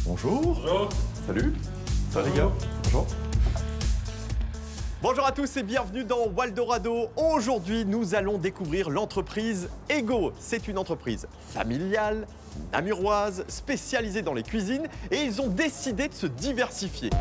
Bonjour. Bonjour. Salut. Ça va les gars? Bonjour. Bonjour à tous et bienvenue dans Waldorado. Aujourd'hui, nous allons découvrir l'entreprise Ego. C'est une entreprise familiale, namuroise, spécialisée dans les cuisines et ils ont décidé de se diversifier.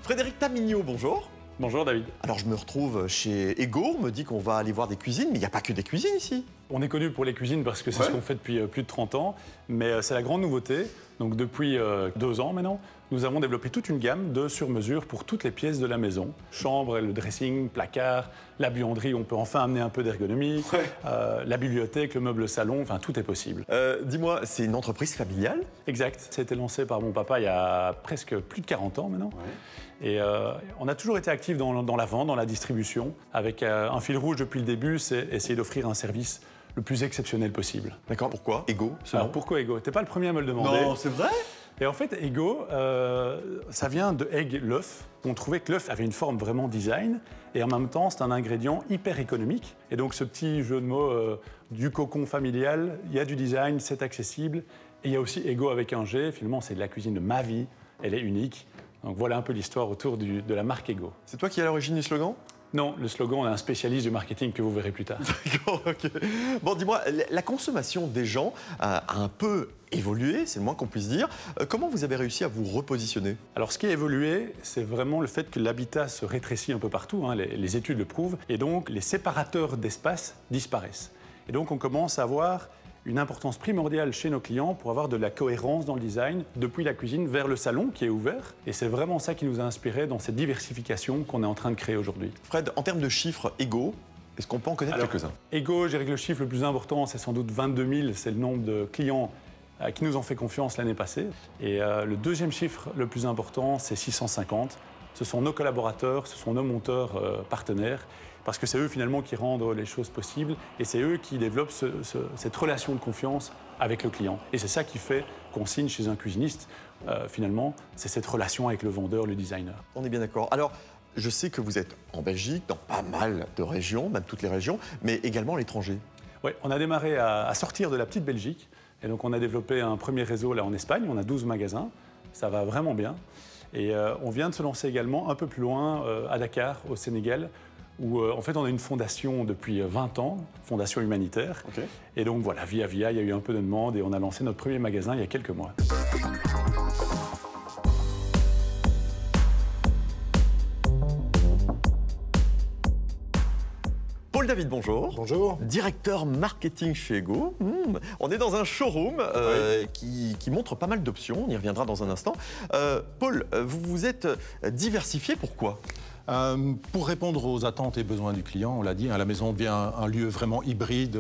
Frédéric Tamignot, bonjour. Bonjour David. Alors je me retrouve chez Ego, on me dit qu'on va aller voir des cuisines, mais il n'y a pas que des cuisines ici. On est connu pour les cuisines parce que c'est ce qu'on fait depuis plus de 30 ans, mais c'est la grande nouveauté. Donc depuis 2 ans maintenant, nous avons développé toute une gamme de sur-mesure pour toutes les pièces de la maison. Chambre, le dressing, placard, la buanderie, on peut enfin amener un peu d'ergonomie, la bibliothèque, le meuble salon, enfin tout est possible. Dis-moi, c'est une entreprise familiale? Exact, ça a été lancé par mon papa il y a presque plus de 40 ans maintenant. Et on a toujours été actifs dans la vente, dans la distribution, avec un fil rouge depuis le début, c'est essayer d'offrir un service le plus exceptionnel possible. D'accord, pourquoi Ego? Alors pourquoi Ego? T'es pas le premier à me le demander. Non, c'est vrai? Et en fait, Ego, ça vient de egg, l'œuf. On trouvait que l'œuf avait une forme vraiment design, et en même temps, c'est un ingrédient hyper économique. Et donc ce petit jeu de mots du cocon familial, il y a du design, c'est accessible. Et il y a aussi Ego avec un G, finalement c'est de la cuisine de ma vie, elle est unique. Donc voilà un peu l'histoire autour de la marque Ego. C'est toi qui es à l'origine du slogan? Non, le slogan, on a un spécialiste du marketing que vous verrez plus tard. D'accord, ok. Bon, dis-moi, la consommation des gens a un peu évolué, c'est le moins qu'on puisse dire. Comment vous avez réussi à vous repositionner? Alors ce qui a évolué, c'est vraiment le fait que l'habitat se rétrécit un peu partout, hein, les études le prouvent, et donc les séparateurs d'espace disparaissent. Et donc on commence à avoir une importance primordiale chez nos clients pour avoir de la cohérence dans le design, depuis la cuisine vers le salon qui est ouvert. Et c'est vraiment ça qui nous a inspiré dans cette diversification qu'on est en train de créer aujourd'hui. Fred, en termes de chiffres Ego, est-ce qu'on peut en connaître quelques-uns? Ego, je dirais que le chiffre le plus important, c'est sans doute 22 000, c'est le nombre de clients qui nous ont fait confiance l'année passée. Et le deuxième chiffre le plus important, c'est 650. Ce sont nos collaborateurs, ce sont nos monteurs partenaires, parce que c'est eux finalement qui rendent les choses possibles et c'est eux qui développent cette relation de confiance avec le client. Et c'est ça qui fait qu'on signe chez un cuisiniste, finalement, c'est cette relation avec le vendeur, le designer. On est bien d'accord. Alors, je sais que vous êtes en Belgique, dans pas mal de régions, même toutes les régions, mais également à l'étranger. Oui, on a démarré à sortir de la petite Belgique et donc on a développé un premier réseau là en Espagne, on a 12 magasins, ça va vraiment bien. Et on vient de se lancer également un peu plus loin à Dakar, au Sénégal, où en fait on a une fondation depuis 20 ans, fondation humanitaire. Okay. Et donc voilà, via, il y a eu un peu de demande et on a lancé notre premier magasin il y a quelques mois. Paul David, bonjour. Bonjour. Directeur marketing chez Ego. On est dans un showroom qui montre pas mal d'options, on y reviendra dans un instant. Paul, vous vous êtes diversifié, pourquoi ? Pour répondre aux attentes et besoins du client, on l'a dit, la maison devient un lieu vraiment hybride,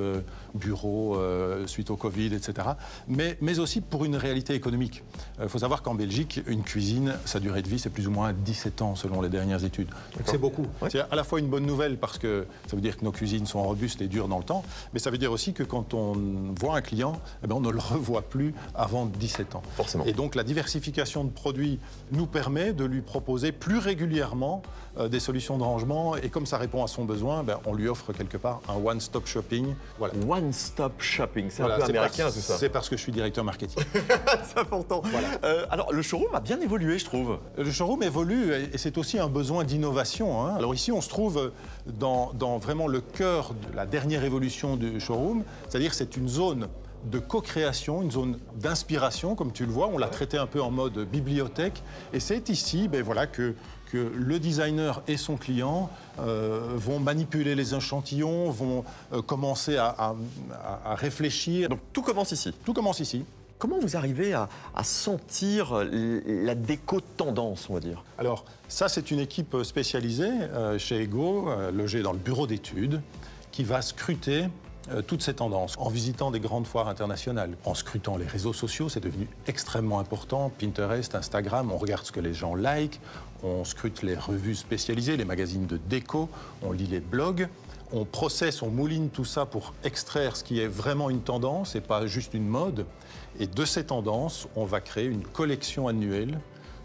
bureau, suite au Covid, etc. Mais aussi pour une réalité économique. Il faut savoir qu'en Belgique, une cuisine, sa durée de vie, c'est plus ou moins 17 ans selon les dernières études. Donc c'est beaucoup. Ouais. C'est à la fois une bonne nouvelle parce que ça veut dire que nos cuisines sont robustes et dures dans le temps, mais ça veut dire aussi que quand on voit un client, eh bien, on ne le revoit plus avant 17 ans. Forcément. Et donc la diversification de produits nous permet de lui proposer plus régulièrement des solutions de rangement et comme ça répond à son besoin, ben, on lui offre quelque part un one-stop shopping. Voilà. One-stop shopping, c'est un peu américain tout ça. C'est parce que je suis directeur marketing. C'est important. Voilà. Alors le showroom a bien évolué, je trouve. Le showroom évolue et c'est aussi un besoin d'innovation. Hein. Alors ici, on se trouve dans vraiment le cœur de la dernière évolution du showroom, c'est-à-dire c'est une zone de co-création, une zone d'inspiration, comme tu le vois. On l'a traité un peu en mode bibliothèque. Et c'est ici ben, voilà, que le designer et son client vont manipuler les échantillons, vont commencer à réfléchir. Donc tout commence ici. Tout commence ici. Comment vous arrivez à sentir la déco tendance, on va dire? Alors, ça, c'est une équipe spécialisée chez Ego, logée dans le bureau d'études, qui va scruter toutes ces tendances en visitant des grandes foires internationales, en scrutant les réseaux sociaux, c'est devenu extrêmement important, Pinterest, Instagram, on regarde ce que les gens like, on scrute les revues spécialisées, les magazines de déco, on lit les blogs, on processe, on mouline tout ça pour extraire ce qui est vraiment une tendance et pas juste une mode. Et de ces tendances, on va créer une collection annuelle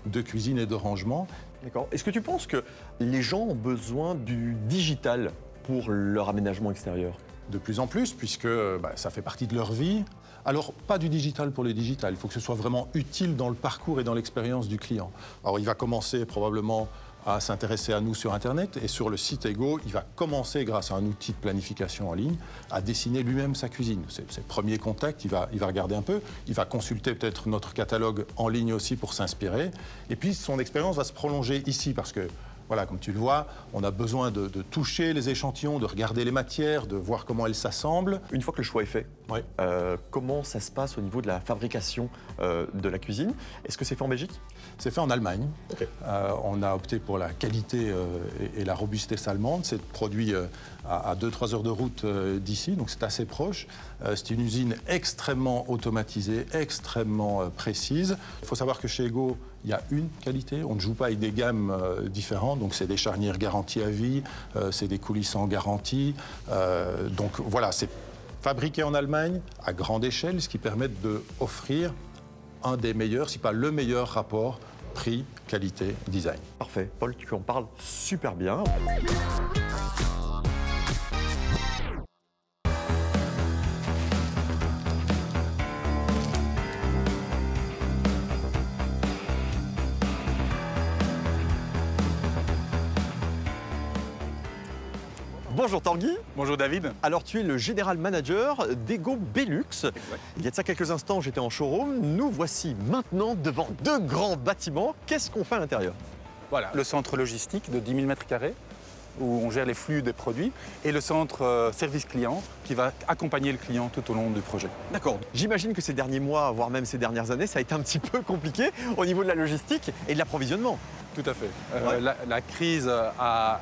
de cuisine et de rangement. D'accord. Est-ce que tu penses que les gens ont besoin du digital pour leur aménagement extérieur? De plus en plus, puisque ça fait partie de leur vie. Alors, pas du digital pour le digital, il faut que ce soit vraiment utile dans le parcours et dans l'expérience du client. Alors, il va commencer probablement à s'intéresser à nous sur Internet, et sur le site Ego, il va commencer, grâce à un outil de planification en ligne, à dessiner lui-même sa cuisine. C'est le premier contact, il va regarder un peu, il va consulter peut-être notre catalogue en ligne aussi pour s'inspirer, et puis son expérience va se prolonger ici, parce que voilà, comme tu le vois, on a besoin de toucher les échantillons, de regarder les matières, de voir comment elles s'assemblent. Une fois que le choix est fait, Oui. comment ça se passe au niveau de la fabrication de la cuisine? Est-ce que c'est fait en Belgique? C'est fait en Allemagne. Okay. On a opté pour la qualité et la robustesse allemande. C'est produit à 2-3 heures de route d'ici, donc c'est assez proche. C'est une usine extrêmement automatisée, extrêmement précise. Il faut savoir que chez Ego, il y a une qualité. On ne joue pas avec des gammes différentes. Donc c'est des charnières garanties à vie, c'est des coulisses en garantie. Donc voilà, c'est fabriqué en Allemagne à grande échelle, ce qui permet d'offrir un des meilleurs, si pas le meilleur rapport prix, qualité, design. Parfait. Paul, tu en parles super bien. Bonjour Tanguy. Bonjour David. Alors tu es le General Manager d'Ego Belux. Exact. Il y a de ça quelques instants, j'étais en showroom. Nous voici maintenant devant deux grands bâtiments. Qu'est-ce qu'on fait à l'intérieur? Voilà, le centre logistique de 10 000 m², où on gère les flux des produits, et le centre service client, qui va accompagner le client tout au long du projet. D'accord. J'imagine que ces derniers mois, voire même ces dernières années, ça a été un petit peu compliqué au niveau de la logistique et de l'approvisionnement. Tout à fait. Ouais. La crise a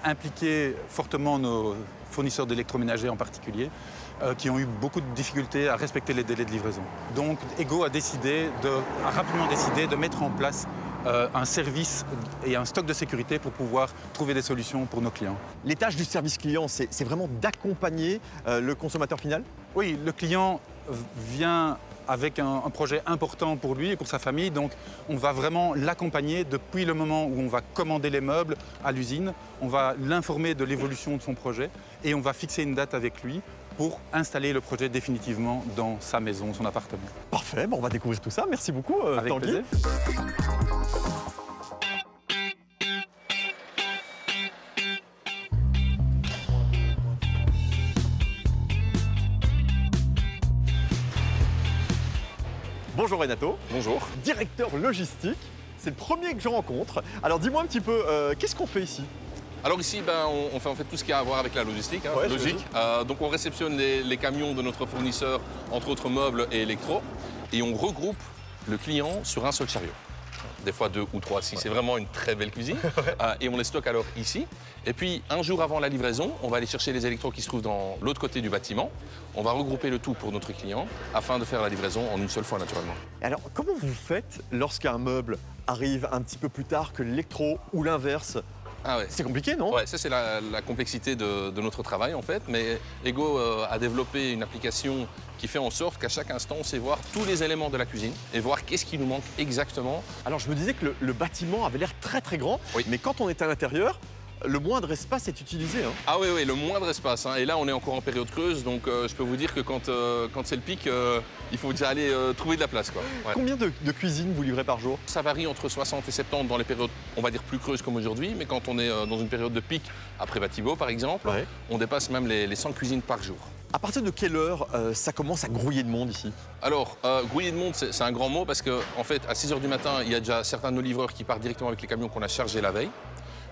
impliqué fortement nos fournisseurs d'électroménager en particulier, qui ont eu beaucoup de difficultés à respecter les délais de livraison. Donc Ego a rapidement décidé de mettre en place un service et un stock de sécurité pour pouvoir trouver des solutions pour nos clients. Les tâches du service client, c'est vraiment d'accompagner le consommateur final? Oui, le client vient avec un projet important pour lui et pour sa famille, donc on va vraiment l'accompagner depuis le moment où on va commander les meubles à l'usine, on va l'informer de l'évolution de son projet et on va fixer une date avec lui pour installer le projet définitivement dans sa maison, son appartement. Parfait, bon, on va découvrir tout ça. Merci beaucoup Avec Tanguy. plaisir. Bonjour Renato. Bonjour. Directeur logistique. C'est le premier que je rencontre. Alors dis-moi un petit peu, qu'est-ce qu'on fait ici? Alors ici, on fait en fait tout ce qui a à voir avec la logistique, Ouais, logique. Donc on réceptionne les camions de notre fournisseur, entre autres meubles et électro, et on regroupe le client sur un seul chariot. Des fois 2 ou 3 si c'est vraiment une très belle cuisine. Et on les stocke alors ici. Et puis un jour avant la livraison, on va aller chercher les électros qui se trouvent dans l'autre côté du bâtiment. On va regrouper le tout pour notre client afin de faire la livraison en une seule fois naturellement. Alors comment vous faites lorsqu'un meuble arrive un petit peu plus tard que l'électro ou l'inverse? Ah ouais. C'est compliqué, non? Ouais, ça c'est la complexité de notre travail en fait. Mais Ego a développé une application qui fait en sorte qu'à chaque instant, on sait voir tous les éléments de la cuisine et voir qu'est-ce qui nous manque exactement. Alors je me disais que le bâtiment avait l'air très très grand, Oui. mais quand on est à l'intérieur, le moindre espace est utilisé. Hein. Ah oui, oui, le moindre espace. Et là, on est encore en période creuse, donc je peux vous dire que quand c'est le pic, il faut déjà aller trouver de la place, quoi. Ouais. Combien de cuisines vous livrez par jour? Ça varie entre 60 et 70 dans les périodes, on va dire, plus creuses comme aujourd'hui. Mais quand on est dans une période de pic, après Batibo par exemple, Ouais. on dépasse même les 100 cuisines par jour. À partir de quelle heure ça commence à grouiller de monde ici? Alors, grouiller de monde, c'est un grand mot parce qu'en fait, à 6 h du matin, il y a déjà certains de nos livreurs qui partent directement avec les camions qu'on a chargés la veille.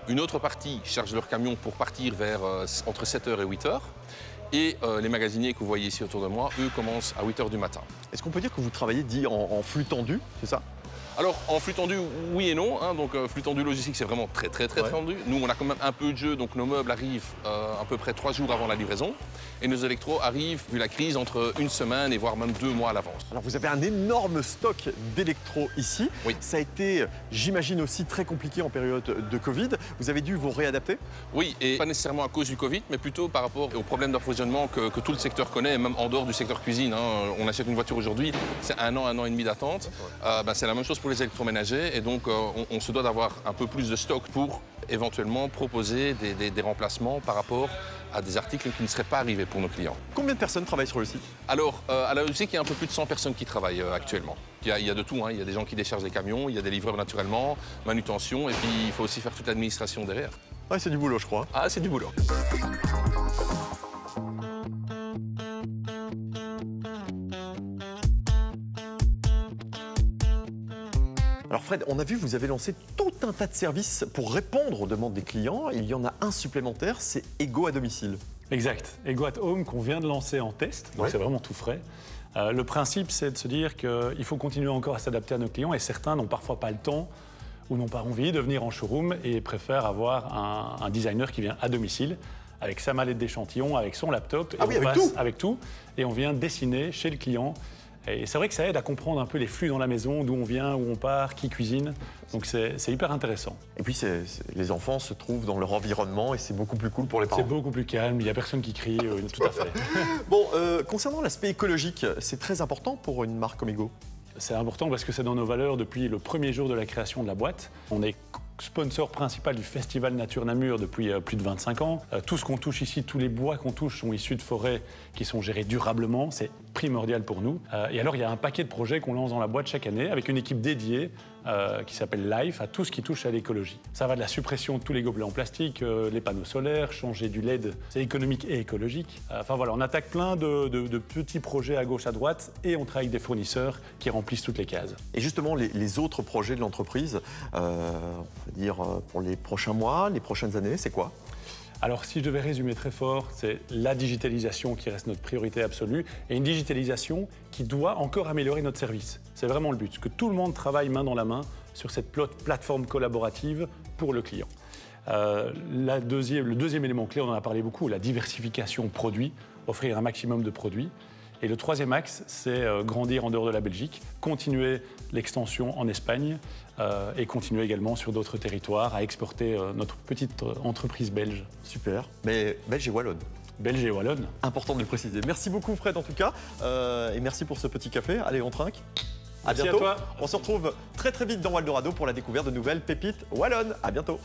Une autre partie charge leur camion pour partir vers entre 7 h et 8 h. Et les magasiniers que vous voyez ici autour de moi, eux, commencent à 8 h du matin. Est-ce qu'on peut dire que vous travaillez dit en flux tendu, c'est ça? Alors, en flux tendu, oui et non. Hein. Donc, flux tendu logistique, c'est vraiment très tendu. Nous, on a quand même un peu de jeu. Donc, nos meubles arrivent à peu près 3 jours avant la livraison. Et nos électros arrivent, vu la crise, entre 1 semaine et voire même 2 mois à l'avance. Alors, vous avez un énorme stock d'électro ici. Oui. Ça a été, j'imagine, aussi très compliqué en période de Covid. Vous avez dû vous réadapter? Oui, et pas nécessairement à cause du Covid, mais plutôt par rapport aux problèmes d'approvisionnement que tout le secteur connaît, même en dehors du secteur cuisine. Hein. On achète une voiture aujourd'hui, c'est 1 an et demi d'attente. C'est la même chose pour les électroménagers, et donc on se doit d'avoir un peu plus de stock pour éventuellement proposer des remplacements par rapport à des articles qui ne seraient pas arrivés pour nos clients. Combien de personnes travaillent sur le site? Alors, à la logistique, il y a un peu plus de 100 personnes qui travaillent actuellement. Il y a de tout, hein. Il y a des gens qui déchargent des camions, il y a des livreurs naturellement, manutention, et puis il faut aussi faire toute l'administration derrière. Ouais, c'est du boulot, je crois. Ah, c'est du boulot. Alors Fred, on a vu, vous avez lancé tout un tas de services pour répondre aux demandes des clients. Il y en a un supplémentaire, c'est Ego à domicile. Exact. Ego at Home qu'on vient de lancer en test, donc c'est vraiment tout frais. Le principe, c'est de se dire qu'il faut continuer encore à s'adapter à nos clients, et certains n'ont parfois pas le temps ou n'ont pas envie de venir en showroom et préfèrent avoir un designer qui vient à domicile avec sa mallette d'échantillon, avec son laptop, et avec tout, et on vient dessiner chez le client. Et c'est vrai que ça aide à comprendre un peu les flux dans la maison, d'où on vient, où on part, qui cuisine. Donc c'est hyper intéressant. Et puis les enfants se trouvent dans leur environnement et c'est beaucoup plus cool pour les parents. C'est beaucoup plus calme, il n'y a personne qui crie, tout à fait. Bon, concernant l'aspect écologique, c'est très important pour une marque comme Ego? C'est important parce que c'est dans nos valeurs depuis le premier jour de la création de la boîte. On est sponsor principal du Festival Nature Namur depuis plus de 25 ans. Tout ce qu'on touche ici, tous les bois qu'on touche sont issus de forêts qui sont gérés durablement. C'est primordial pour nous. Et alors, il y a un paquet de projets qu'on lance dans la boîte chaque année avec une équipe dédiée qui s'appelle Life à tout ce qui touche à l'écologie. Ça va de la suppression de tous les gobelets en plastique, les panneaux solaires, changer du LED, c'est économique et écologique. Enfin voilà, on attaque plein de petits projets à gauche, à droite, et on travaille avec des fournisseurs qui remplissent toutes les cases. Et justement, les autres projets de l'entreprise, on va dire pour les prochains mois, les prochaines années, c'est quoi? Alors, si je devais résumer très fort, c'est la digitalisation qui reste notre priorité absolue, et une digitalisation qui doit encore améliorer notre service. C'est vraiment le but, que tout le monde travaille main dans la main sur cette plateforme collaborative pour le client. Le deuxième élément clé, on en a parlé beaucoup, la diversification produit, offrir un maximum de produits. Et le troisième axe, c'est grandir en dehors de la Belgique, continuer l'extension en Espagne et continuer également sur d'autres territoires à exporter notre petite entreprise belge. Super, mais belge et wallonne. Belge et wallonne. Important de le préciser. Merci beaucoup Fred en tout cas, et merci pour ce petit café. Allez, on trinque. Merci à bientôt. À toi. On se retrouve très vite dans Waldorado pour la découverte de nouvelles pépites wallonnes. À bientôt.